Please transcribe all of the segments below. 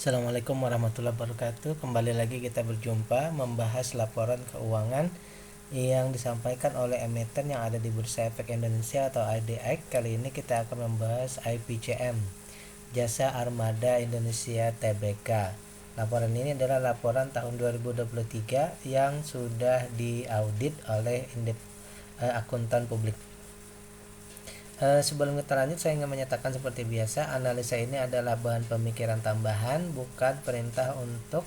Assalamualaikum warahmatullahi wabarakatuh. Kembali lagi kita berjumpa membahas laporan keuangan yang disampaikan oleh emiten yang ada di Bursa Efek Indonesia atau IDX. Kali ini kita akan membahas IPCM, Jasa Armada Indonesia Tbk. Laporan ini adalah laporan tahun 2023 yang sudah diaudit oleh akuntan publik. Sebelum kita lanjut, saya ingin menyatakan seperti biasa, analisa ini adalah bahan pemikiran tambahan, bukan perintah untuk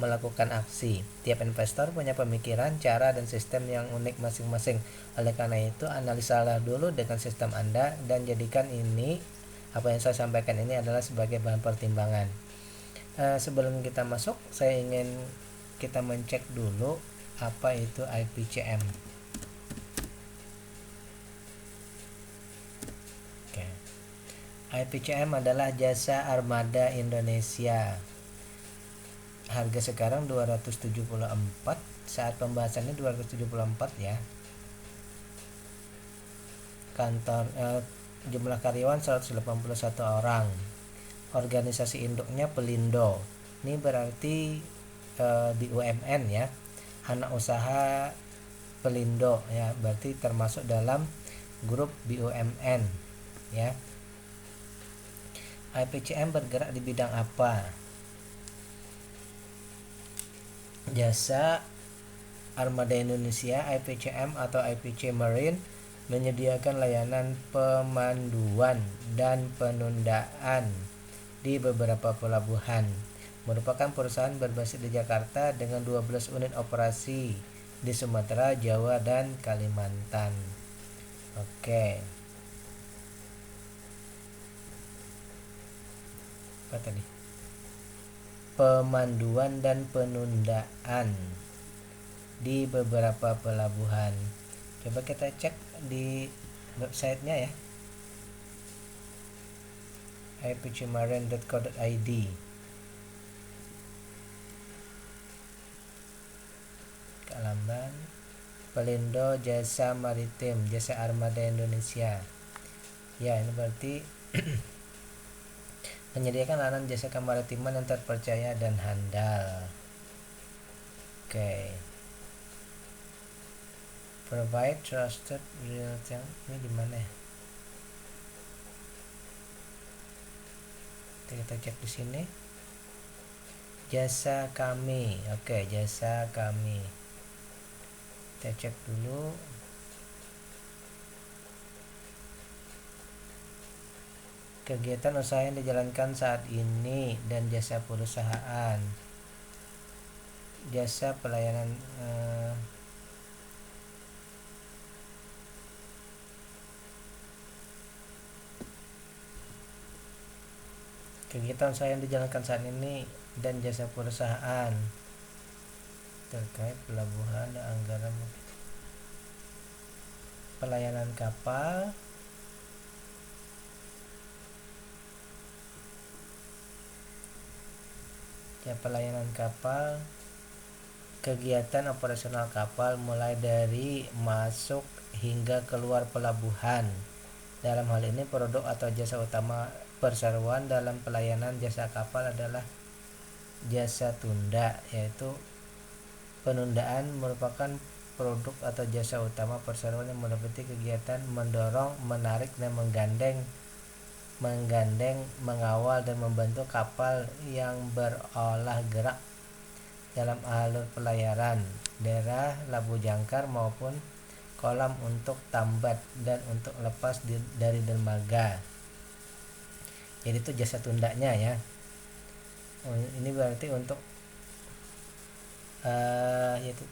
melakukan aksi. Tiap investor punya pemikiran, cara, dan sistem yang unik masing-masing. Oleh karena itu, analisalah dulu dengan sistem Anda dan jadikan ini, apa yang saya sampaikan ini adalah sebagai bahan pertimbangan. Sebelum kita masuk, saya ingin kita mencek dulu apa itu IPCM. IPCM adalah Jasa Armada Indonesia. Harga sekarang 274, saat pembahasannya 274 ya. Kantor jumlah karyawan 181 orang. Organisasi induknya Pelindo. Ini berarti BUMN ya. Anak usaha Pelindo ya, berarti termasuk dalam grup BUMN ya. IPCM bergerak di bidang apa? Jasa Armada Indonesia IPCM atau IPC Marine menyediakan layanan pemanduan dan penundaan di beberapa pelabuhan. Merupakan perusahaan berbasis di Jakarta dengan 12 unit operasi di Sumatera, Jawa, dan Kalimantan. Oke. Apa tadi? Pemanduan dan penundaan di beberapa pelabuhan. Coba kita cek di websitenya ya, ipcmarine.co.id. Kelamban Pelindo Jasa Maritim, Jasa Armada Indonesia. Ya, ini berarti menyediakan layanan jasa kemaritiman yang terpercaya dan handal. Oke. Provide trusted real time. Ini di mana ya? Kita cek di sini. Jasa kami. Oke, jasa kami. Kita cek dulu. Kegiatan usaha yang dijalankan saat ini dan jasa perusahaan. Jasa pelayanan kegiatan usaha yang dijalankan saat ini dan jasa perusahaan terkait pelabuhan dan anggaran pelayanan kapal, ya pelayanan kapal, kegiatan operasional kapal mulai dari masuk hingga keluar pelabuhan. Dalam hal ini produk atau jasa utama perseroan dalam pelayanan jasa kapal adalah jasa tunda, yaitu penundaan merupakan produk atau jasa utama perseroan yang meliputi kegiatan mendorong, menarik, dan menggandeng, mengawal, dan membantu kapal yang berolah gerak dalam alur pelayaran, daerah, labu jangkar maupun kolam untuk tambat dan untuk lepas dari dermaga. Jadi itu jasa tundanya ya. Ini berarti untuk yaitu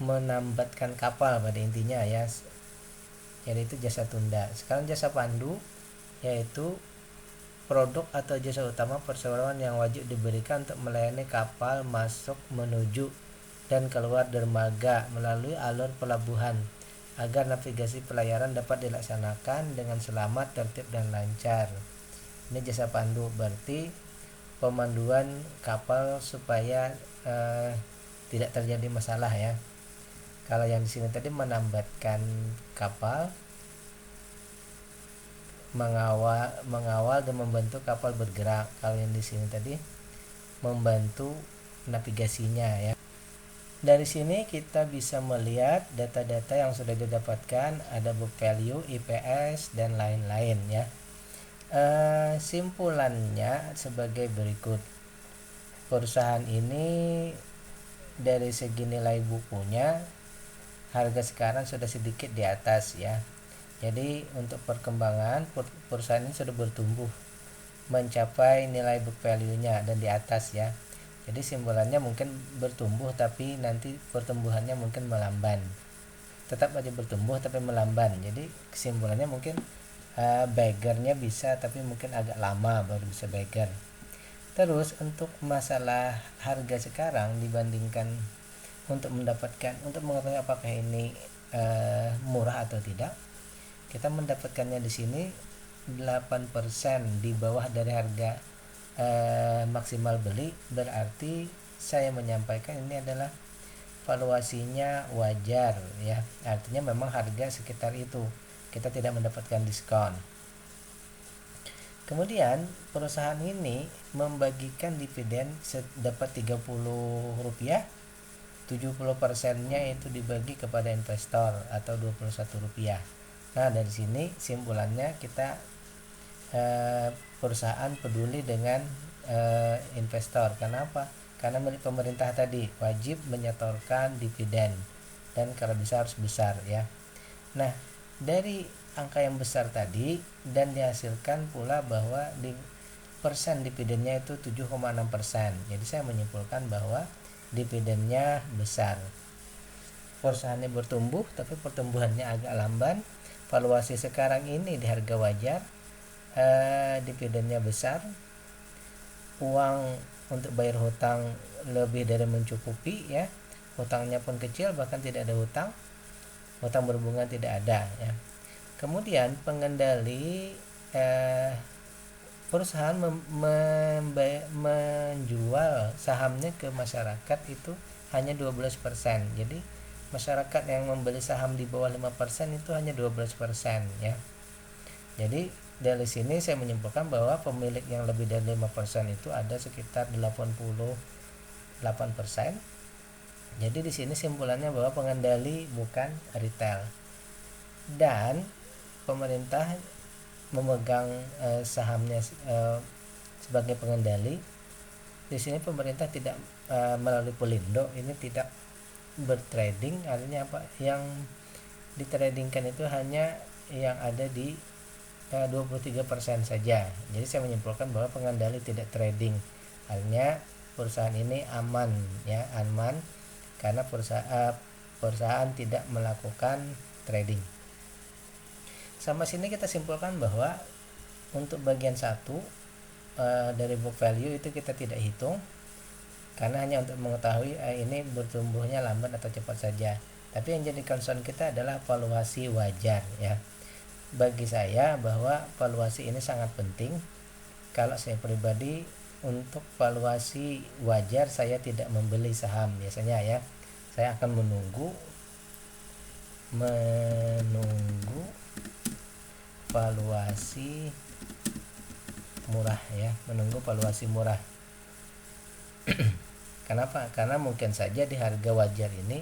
menambatkan kapal pada intinya ya. Jadi itu jasa tunda. Sekarang jasa pandu, yaitu produk atau jasa utama perseroan yang wajib diberikan untuk melayani kapal masuk, menuju, dan keluar dermaga melalui alur pelabuhan agar navigasi pelayaran dapat dilaksanakan dengan selamat, tertib, dan lancar. Ini jasa pandu, berarti pemanduan kapal supaya tidak terjadi masalah ya. Kalau yang di sini tadi menambatkan kapal, mengawal dan membantu kapal bergerak. Kalau yang di sini tadi membantu navigasinya ya. Dari sini kita bisa melihat data-data yang sudah didapatkan, ada book value, IPS dan lain-lain ya. Simpulannya sebagai berikut. Perusahaan ini dari segi nilai bukunya harga sekarang sudah sedikit di atas ya. Jadi untuk perkembangan perusahaan ini sudah bertumbuh mencapai nilai book value-nya dan di atas ya. Jadi simbolannya mungkin bertumbuh tapi nanti pertumbuhannya mungkin melamban. Tetap aja bertumbuh tapi melamban. Jadi kesimpulannya mungkin beggarnya bisa tapi mungkin agak lama baru bisa beggar. Terus untuk masalah harga sekarang dibandingkan untuk mengetahui apakah ini murah atau tidak, kita mendapatkannya di sini 8% di bawah dari harga maksimal beli. Berarti saya menyampaikan ini adalah valuasinya wajar ya, artinya memang harga sekitar itu, kita tidak mendapatkan diskon. Kemudian perusahaan ini membagikan dividen dapat Rp30, 70%-nya itu dibagi kepada investor atau Rp21. Nah dari sini simpulannya kita perusahaan peduli dengan investor. Kenapa? Karena milik pemerintah tadi wajib menyetorkan dividen dan kalau bisa harus besar ya. Nah dari angka yang besar tadi dan dihasilkan pula bahwa di persen dividennya itu 7,6%. Jadi saya menyimpulkan bahwa dividennya besar. Perusahaannya bertumbuh tapi pertumbuhannya agak lamban. Valuasi sekarang ini di harga wajar. Dividennya besar, uang untuk bayar hutang lebih dari mencukupi ya, hutangnya pun kecil bahkan tidak ada hutang berbunga tidak ada ya. Kemudian pengendali perusahaan menjual sahamnya ke masyarakat itu hanya 12%. Jadi masyarakat yang membeli saham di bawah 5% itu hanya 12% ya. Jadi dari sini saya menyimpulkan bahwa pemilik yang lebih dari 5% itu ada sekitar 88%. Jadi di sini simpulannya bahwa pengendali bukan retail. Dan pemerintah memegang sahamnya sebagai pengendali. Di sini pemerintah tidak melalui Pelindo, ini tidak bertrading, artinya apa? Yang ditradingkan itu hanya yang ada di 23% saja. Jadi saya menyimpulkan bahwa pengendali tidak trading. Artinya perusahaan ini aman ya, aman karena perusahaan tidak melakukan trading. Sama sini kita simpulkan bahwa untuk bagian 1 dari book value itu kita tidak hitung karena hanya untuk mengetahui ini bertumbuhnya lambat atau cepat saja. Tapi yang jadi concern kita adalah valuasi wajar ya. Bagi saya bahwa valuasi ini sangat penting. Kalau saya pribadi untuk valuasi wajar saya tidak membeli saham biasanya ya. Saya akan menunggu valuasi murah ya, menunggu valuasi murah. Kenapa? Karena mungkin saja di harga wajar ini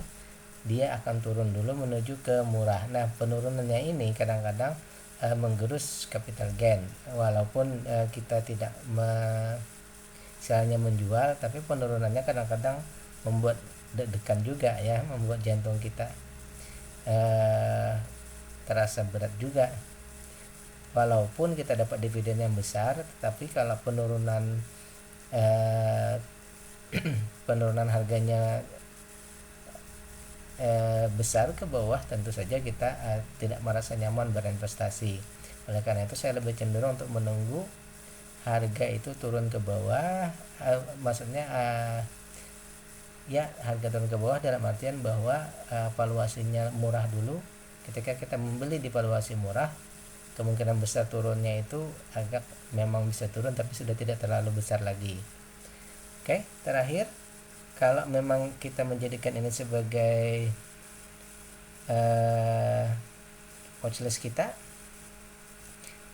dia akan turun dulu menuju ke murah. Nah penurunannya ini kadang-kadang menggerus capital gain walaupun kita tidak misalnya menjual, tapi penurunannya kadang-kadang membuat deg-degan juga ya, membuat jantung kita terasa berat juga. Walaupun kita dapat dividen yang besar, tetapi kalau penurunan penurunan harganya besar ke bawah, tentu saja kita tidak merasa nyaman berinvestasi. Oleh karena itu saya lebih cenderung untuk menunggu harga itu turun ke bawah, maksudnya ya harga turun ke bawah dalam artian bahwa valuasinya murah dulu. Ketika kita membeli di valuasi murah, kemungkinan besar turunnya itu agak memang bisa turun tapi sudah tidak terlalu besar lagi. Oke, terakhir, kalau memang kita menjadikan ini sebagai watchlist kita,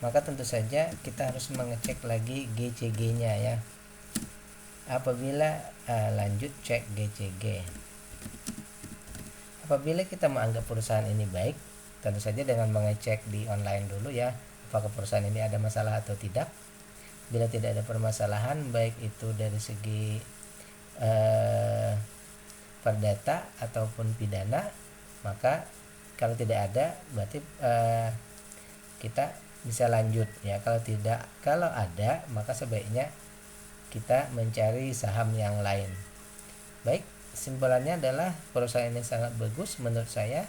maka tentu saja kita harus mengecek lagi GCG-nya ya. Apabila lanjut cek GCG. Apabila kita menganggap perusahaan ini baik, tentu saja dengan mengecek di online dulu ya, apakah perusahaan ini ada masalah atau tidak. Bila tidak ada permasalahan, baik itu dari segi perdata ataupun pidana, maka kalau tidak ada berarti kita bisa lanjut ya. Kalau ada, maka sebaiknya kita mencari saham yang lain. Baik, kesimpulannya adalah perusahaan ini sangat bagus menurut saya.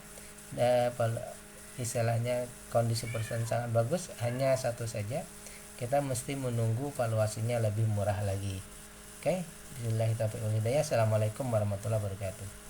Istilahnya kondisi perusahaan sangat bagus, hanya satu saja, kita mesti menunggu valuasinya lebih murah lagi. Oke, bismillahirrahmanirrahim. Assalamualaikum warahmatullahi wabarakatuh.